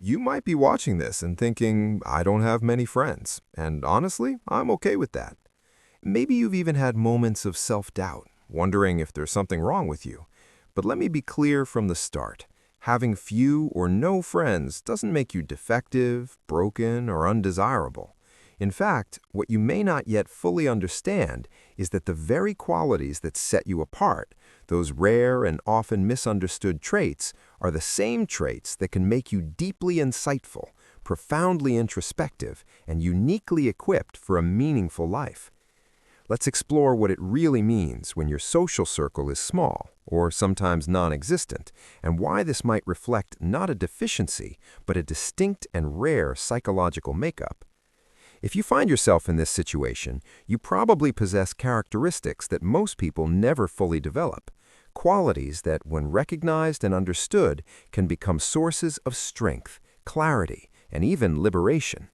You might be watching this and thinking, I don't have many friends, and honestly, I'm okay with that. Maybe you've even had moments of self-doubt, wondering if there's something wrong with you. But let me be clear from the start. Having few or no friends doesn't make you defective, broken, or undesirable. In fact, what you may not yet fully understand is that the very qualities that set you apart, those rare and often misunderstood traits, are the same traits that can make you deeply insightful, profoundly introspective, and uniquely equipped for a meaningful life. Let's explore what it really means when your social circle is small, or sometimes non-existent, and why this might reflect not a deficiency, but a distinct and rare psychological makeup. If you find yourself in this situation, you probably possess characteristics that most people never fully develop, qualities that, when recognized and understood, can become sources of strength, clarity, and even liberation.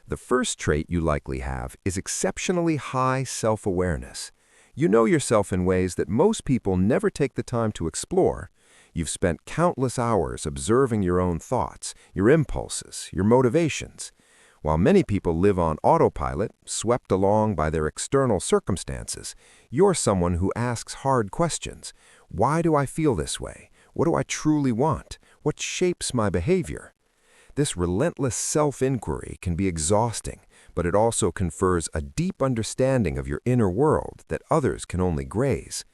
The first trait you likely have is exceptionally high self-awareness. You know yourself in ways that most people never take the time to explore. You've spent countless hours observing your own thoughts, your impulses, your motivations. While many people live on autopilot, swept along by their external circumstances, you're someone who asks hard questions. Why do I feel this way? What do I truly want? What shapes my behavior? This relentless self-inquiry can be exhausting, but it also confers a deep understanding of your inner world that others can only graze.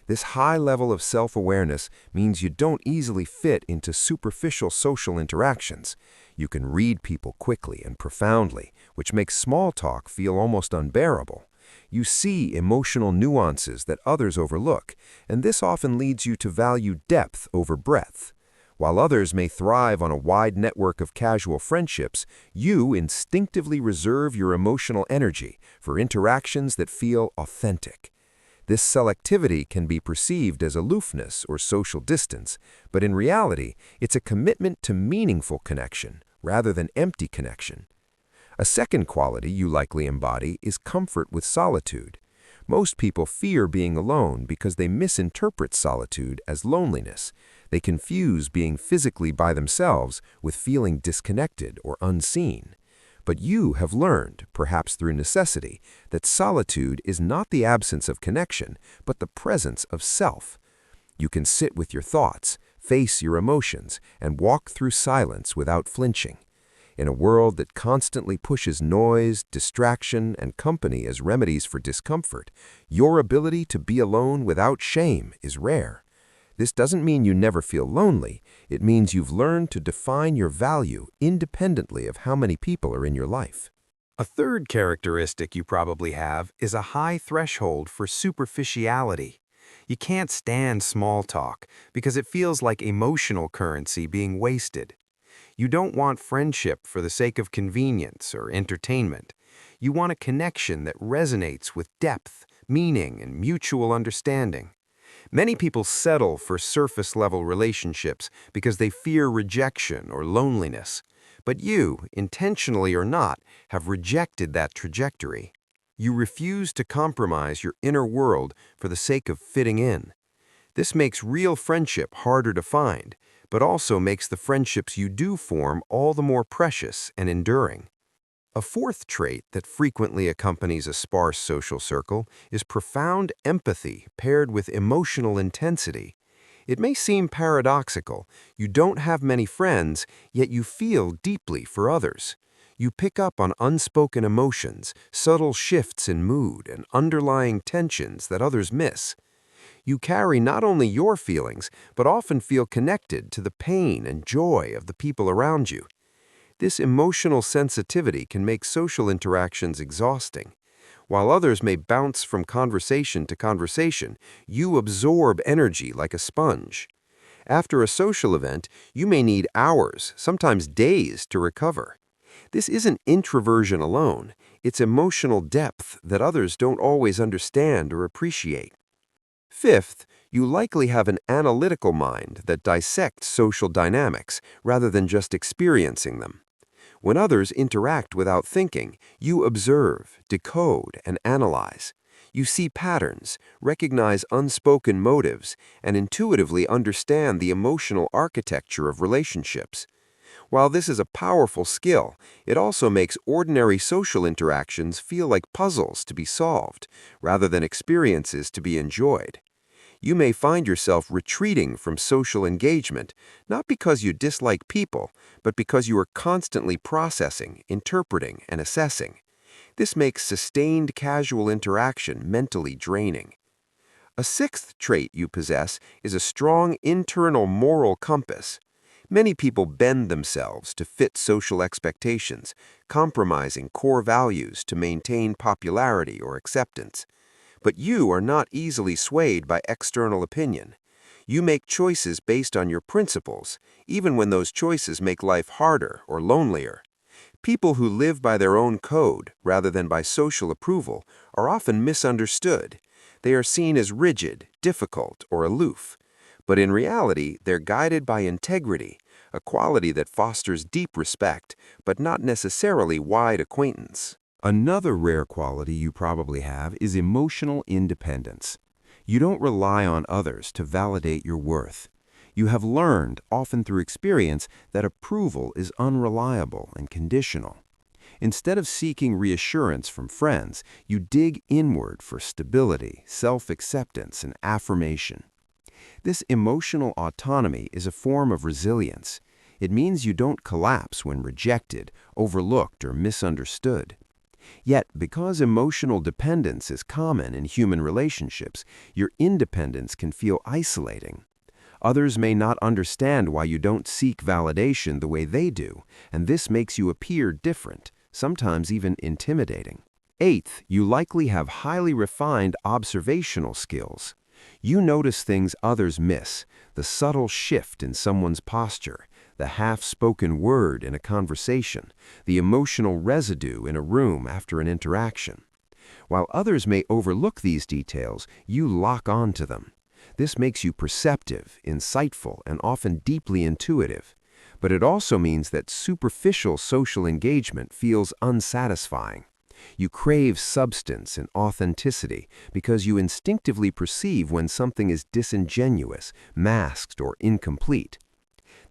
This high level of self-awareness means you don't easily fit into superficial social interactions. You can read people quickly and profoundly, which makes small talk feel almost unbearable. You see emotional nuances that others overlook, and this often leads you to value depth over breadth. While others may thrive on a wide network of casual friendships, you instinctively reserve your emotional energy for interactions that feel authentic. This selectivity can be perceived as aloofness or social distance, but in reality, it's a commitment to meaningful connection rather than empty connection. A second quality you likely embody is comfort with solitude. Most people fear being alone because they misinterpret solitude as loneliness. They confuse being physically by themselves with feeling disconnected or unseen. But you have learned, perhaps through necessity, that solitude is not the absence of connection, but the presence of self. You can sit with your thoughts, face your emotions, and walk through silence without flinching. In a world that constantly pushes noise, distraction, and company as remedies for discomfort, your ability to be alone without shame is rare. This doesn't mean you never feel lonely. It means you've learned to define your value independently of how many people are in your life. A third characteristic you probably have is a high threshold for superficiality. You can't stand small talk because it feels like emotional currency being wasted. You don't want friendship for the sake of convenience or entertainment. You want a connection that resonates with depth, meaning, and mutual understanding. Many people settle for surface-level relationships because they fear rejection or loneliness. But you, intentionally or not, have rejected that trajectory. You refuse to compromise your inner world for the sake of fitting in. This makes real friendship harder to find, but also makes the friendships you do form all the more precious and enduring. A fourth trait that frequently accompanies a sparse social circle is profound empathy paired with emotional intensity. It may seem paradoxical. You don't have many friends, yet you feel deeply for others. You pick up on unspoken emotions, subtle shifts in mood, and underlying tensions that others miss. You carry not only your feelings, but often feel connected to the pain and joy of the people around you. This emotional sensitivity can make social interactions exhausting. While others may bounce from conversation to conversation, you absorb energy like a sponge. After a social event, you may need hours, sometimes days, to recover. This isn't introversion alone, it's emotional depth that others don't always understand or appreciate. Fifth, you likely have an analytical mind that dissects social dynamics rather than just experiencing them. When others interact without thinking, you observe, decode, and analyze. You see patterns, recognize unspoken motives, and intuitively understand the emotional architecture of relationships. While this is a powerful skill, it also makes ordinary social interactions feel like puzzles to be solved, rather than experiences to be enjoyed. You may find yourself retreating from social engagement, not because you dislike people, but because you are constantly processing, interpreting, and assessing. This makes sustained casual interaction mentally draining. A sixth trait you possess is a strong internal moral compass. Many people bend themselves to fit social expectations, compromising core values to maintain popularity or acceptance. But you are not easily swayed by external opinion. You make choices based on your principles, even when those choices make life harder or lonelier. People who live by their own code, rather than by social approval, are often misunderstood. They are seen as rigid, difficult, or aloof. But in reality, they're guided by integrity, a quality that fosters deep respect, but not necessarily wide acquaintance. Another rare quality you probably have is emotional independence. You don't rely on others to validate your worth. You have learned, often through experience, that approval is unreliable and conditional. Instead of seeking reassurance from friends, you dig inward for stability, self-acceptance, and affirmation. This emotional autonomy is a form of resilience. It means you don't collapse when rejected, overlooked, or misunderstood. Yet, because emotional dependence is common in human relationships, your independence can feel isolating. Others may not understand why you don't seek validation the way they do, and this makes you appear different, sometimes even intimidating. Eighth, you likely have highly refined observational skills. You notice things others miss, the subtle shift in someone's posture, the half-spoken word in a conversation, the emotional residue in a room after an interaction. While others may overlook these details, you lock on to them. This makes you perceptive, insightful, and often deeply intuitive. But it also means that superficial social engagement feels unsatisfying. You crave substance and authenticity because you instinctively perceive when something is disingenuous, masked, or incomplete.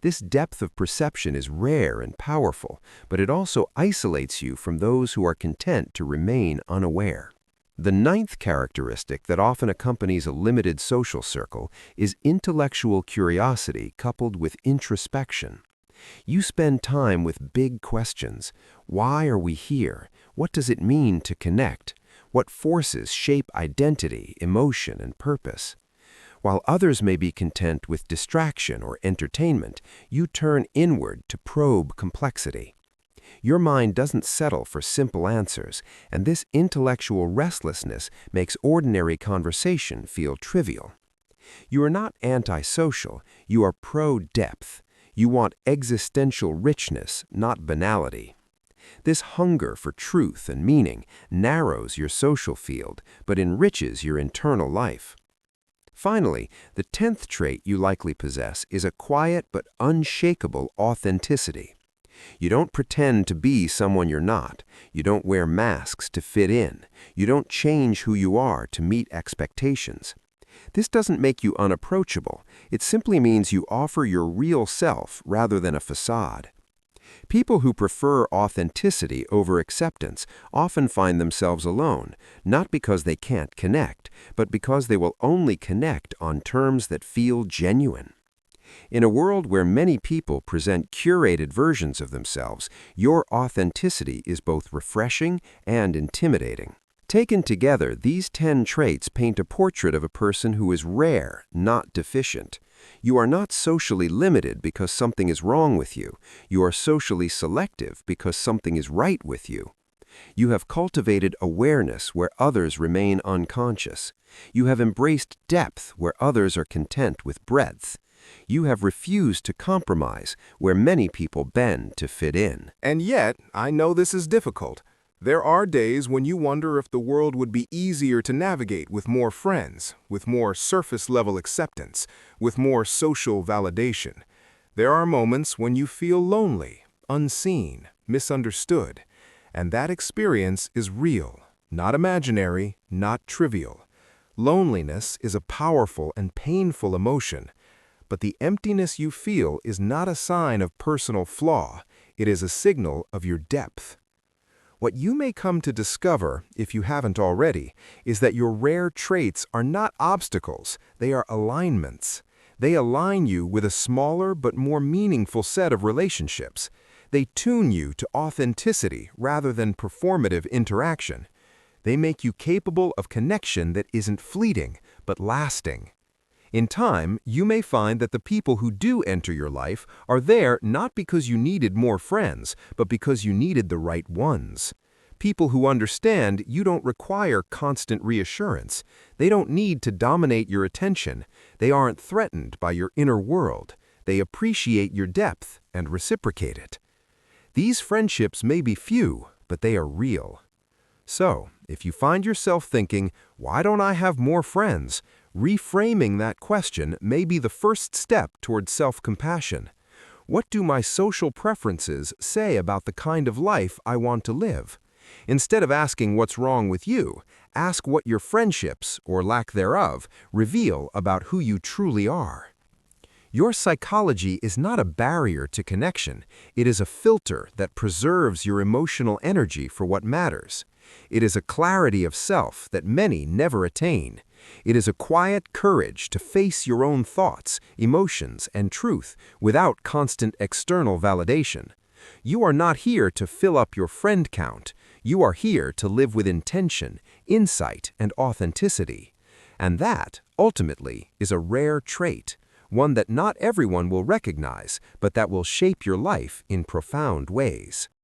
This depth of perception is rare and powerful, but it also isolates you from those who are content to remain unaware. The ninth characteristic that often accompanies a limited social circle is intellectual curiosity coupled with introspection. You spend time with big questions. Why are we here? What does it mean to connect? What forces shape identity, emotion, and purpose? While others may be content with distraction or entertainment, you turn inward to probe complexity. Your mind doesn't settle for simple answers, and this intellectual restlessness makes ordinary conversation feel trivial. You are not antisocial, you are pro-depth. You want existential richness, not banality. This hunger for truth and meaning narrows your social field, but enriches your internal life. Finally, the 10th trait you likely possess is a quiet but unshakable authenticity. You don't pretend to be someone you're not. You don't wear masks to fit in. You don't change who you are to meet expectations. This doesn't make you unapproachable. It simply means you offer your real self rather than a facade. People who prefer authenticity over acceptance often find themselves alone, not because they can't connect, but because they will only connect on terms that feel genuine. In a world where many people present curated versions of themselves, your authenticity is both refreshing and intimidating. Taken together, these 10 traits paint a portrait of a person who is rare, not deficient. You are not socially limited because something is wrong with you. You are socially selective because something is right with you. You have cultivated awareness where others remain unconscious. You have embraced depth where others are content with breadth. You have refused to compromise where many people bend to fit in. And yet, I know this is difficult. There are days when you wonder if the world would be easier to navigate with more friends, with more surface-level acceptance, with more social validation. There are moments when you feel lonely, unseen, misunderstood, and that experience is real, not imaginary, not trivial. Loneliness is a powerful and painful emotion, But the emptiness you feel is not a sign of personal flaw. It is a signal of your depth. What you may come to discover, if you haven't already, is that your rare traits are not obstacles, they are alignments. They align you with a smaller but more meaningful set of relationships. They tune you to authenticity rather than performative interaction. They make you capable of connection that isn't fleeting, but lasting. In time, you may find that the people who do enter your life are there not because you needed more friends, but because you needed the right ones. People who understand you don't require constant reassurance. They don't need to dominate your attention. They aren't threatened by your inner world. They appreciate your depth and reciprocate it. These friendships may be few, but they are real. So, if you find yourself thinking, "Why don't I have more friends?" reframing that question may be the first step toward self-compassion. What do my social preferences say about the kind of life I want to live? Instead of asking what's wrong with you, ask what your friendships, or lack thereof, reveal about who you truly are. Your psychology is not a barrier to connection. It is a filter that preserves your emotional energy for what matters. It is a clarity of self that many never attain. It is a quiet courage to face your own thoughts, emotions, and truth without constant external validation. You are not here to fill up your friend count. You are here to live with intention, insight, and authenticity. And that, ultimately, is a rare trait, one that not everyone will recognize, but that will shape your life in profound ways.